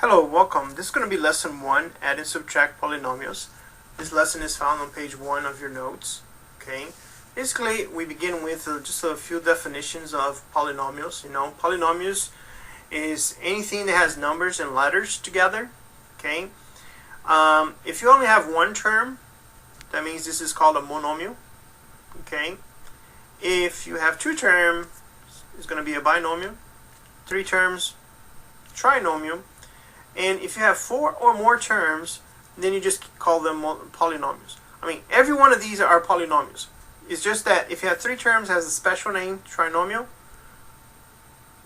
Hello, welcome. This is going to be lesson 1, add and subtract polynomials. This lesson is found on page 1 of your notes. Okay. Basically, we begin with just a few definitions of polynomials. Polynomials is anything that has numbers and letters together. Okay. If you only have one term, that means this is called a monomial. Okay. If you have two terms, it's going to be a binomial. Three terms, trinomial. And if you have 4 or more terms, then you just call them polynomials. I mean, every one of these are polynomials. It's just that if you have 3 terms, it has a special name, trinomial.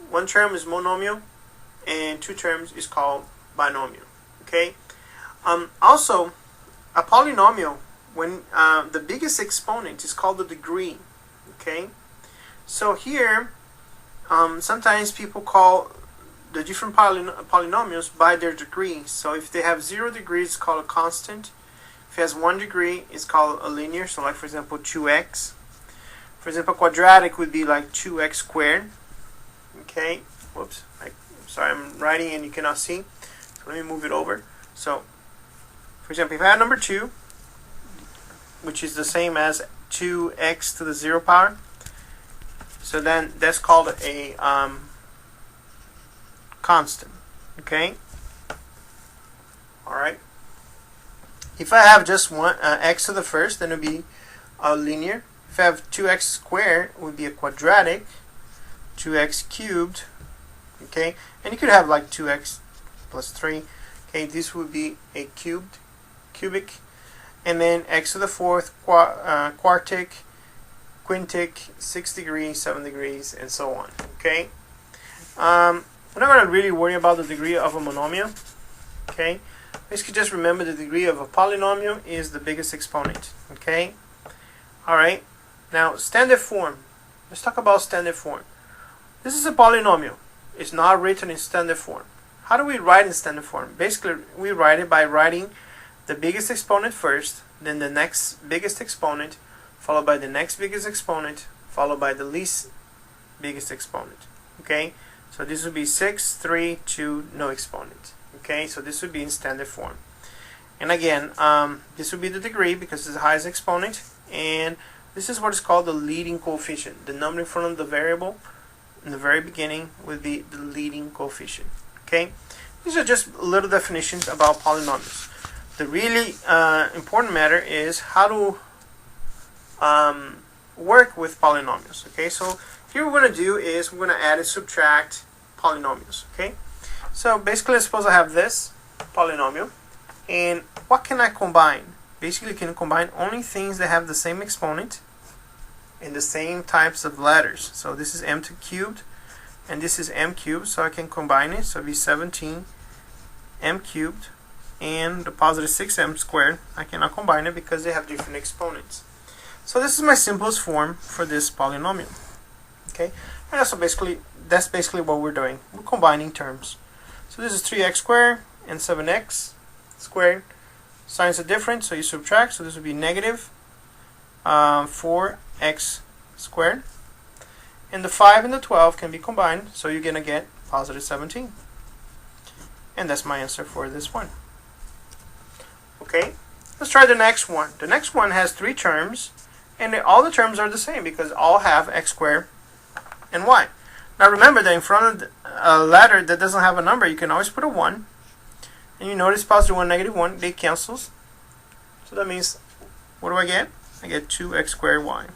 1 term is monomial, and 2 terms is called binomial. Okay. Also, a polynomial, when the biggest exponent is called the degree. Okay. So here, sometimes people call the different polynomials by their degree. So if they have 0 degrees, it's called a constant. If it has 1 degree, it's called a linear. So like, for example, 2x. For example, quadratic would be like 2x squared. Okay. Whoops. Sorry, I'm writing and you cannot see. So let me move it over. So, for example, if I have number 2, which is the same as 2x to the 0 power, so then that's called a constant. Okay. Alright. If I have just one x to the first, then it would be a linear. If I have 2x squared, it would be a quadratic. 2x cubed. Okay. And you could have like 2x plus 3. Okay. This would be a cubic. And then x to the fourth, quartic, quintic, 6 degrees, 7 degrees, and so on. Okay. We're not going to really worry about the degree of a monomial. Okay. Basically, just remember the degree of a polynomial is the biggest exponent. Okay. Alright. Now, standard form. Let's talk about standard form. This is a polynomial. It's not written in standard form. How do we write in standard form? Basically, we write it by writing the biggest exponent first, then the next biggest exponent, followed by the next biggest exponent, followed by the least biggest exponent. Okay. So this would be 6, 3, 2, no exponent. Okay, so this would be in standard form. And again, this would be the degree because it's the highest exponent. And this is what is called the leading coefficient. The number in front of the variable in the very beginning would be the leading coefficient. Okay, these are just little definitions about polynomials. The really important matter is how to work with polynomials. Okay, so here what we're going to do is we're going to add and subtract polynomials. Okay, so basically, suppose I have this polynomial, and what can I combine? Basically, can combine only things that have the same exponent and the same types of letters. So this is m cubed, and this is m cubed, so I can combine it. So it'll be 17 m cubed, and the positive 6m squared. I cannot combine it because they have different exponents. So this is my simplest form for this polynomial. Okay, and that's basically what we're doing. We're combining terms. So this is 3x squared and 7x squared. Signs are different, so you subtract. So this would be negative 4x squared. And the 5 and the 12 can be combined, so you're going to get positive 17. And that's my answer for this one. Okay, let's try the next one. The next one has 3 terms, and all the terms are the same because all have x squared and y. Now remember that in front of a letter that doesn't have a number, you can always put a 1. And you notice positive 1, negative 1, they cancels. So that means, what do I get? I get 2x squared y.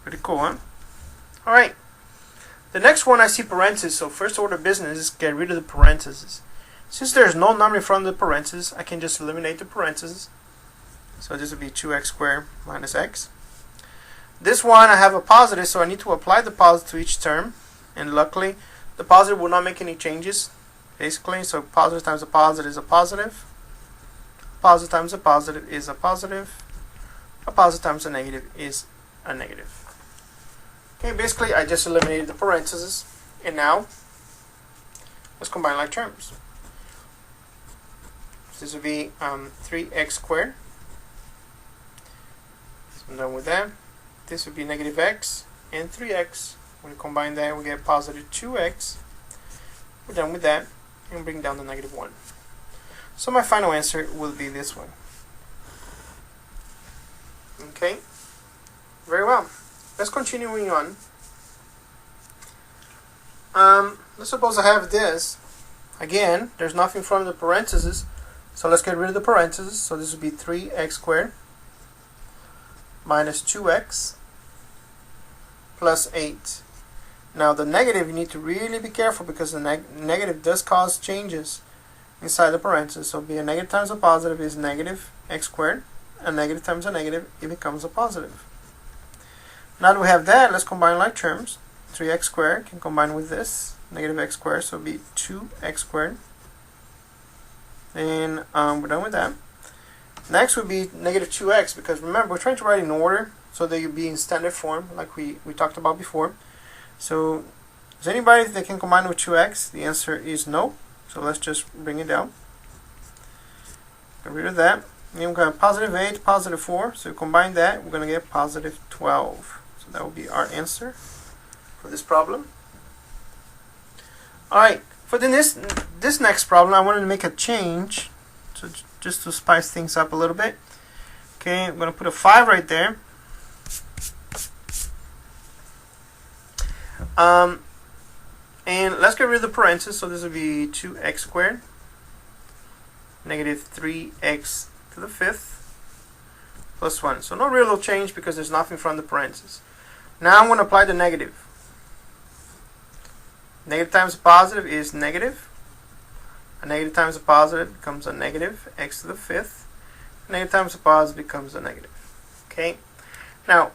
Pretty cool, huh? Alright. The next one I see parentheses, so first order business is get rid of the parentheses. Since there's no number in front of the parentheses, I can just eliminate the parentheses. So this would be 2x squared minus x. This one I have a positive, so I need to apply the positive to each term. And luckily, the positive will not make any changes, basically. So positive times a positive is a positive. Positive times a positive is a positive. A positive times a negative is a negative. Okay, basically I just eliminated the parentheses. And now, let's combine like terms. This would be 3x squared. So I'm done with that. This would be negative x and 3x. When we combine that, we get positive 2x. We're done with that. and bring down the negative 1. So my final answer will be this one. Okay, very well. Let's continuing on. Let's suppose I have this. Again, there's nothing from the parentheses, so let's get rid of the parentheses. So this would be 3x squared minus 2x plus 8. Now the negative, you need to really be careful because the negative does cause changes inside the parentheses. So be a negative times a positive is negative x squared. A negative times a negative, it becomes a positive. Now that we have that, let's combine like terms. 3x squared can combine with this, negative x squared, so it'll be 2x squared. And we're done with that. Next would be negative 2x, because remember, we're trying to write in order so that you'll be in standard form, like we talked about before. So, is anybody that can combine with 2x? The answer is no. So let's just bring it down. Get rid of that. And then we're going to positive 8, positive 4. So combine that, we're going to get positive 12. So that will be our answer for this problem. Alright, for this next problem, I wanted to make a change. So just to spice things up a little bit. Okay, I'm going to put a 5 right there. And let's get rid of the parentheses. So this will be 2x squared negative 3x to the 5th plus 1. So no real change because there's nothing from the parentheses. Now I'm going to apply the negative. Negative times a positive is negative. A negative times a positive becomes a negative x to the 5th. A negative times a positive becomes a negative. Okay. Now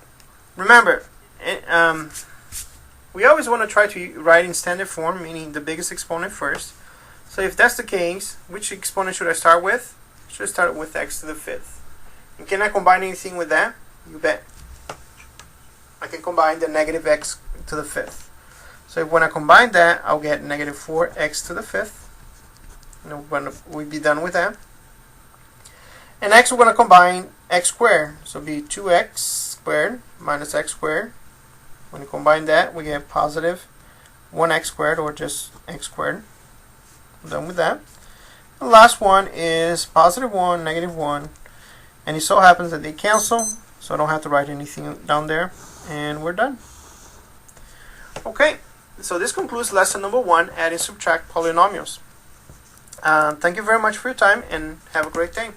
remember, we always want to try to write in standard form, meaning the biggest exponent first. So if that's the case, which exponent should I start with? I should start with x to the 5th. And can I combine anything with that? You bet. I can combine the negative x to the 5th. So when I combine that, I'll get negative 4x to the 5th. And we'll be done with that. And next we're going to combine x squared. So it'll be 2x squared minus x squared. When you combine that, we get positive 1x squared, or just x squared. I'm done with that. The last one is positive 1, negative 1. And it so happens that they cancel, so I don't have to write anything down there. And we're done. Okay, so this concludes lesson number 1, add and subtract polynomials. Thank you very much for your time, and have a great day.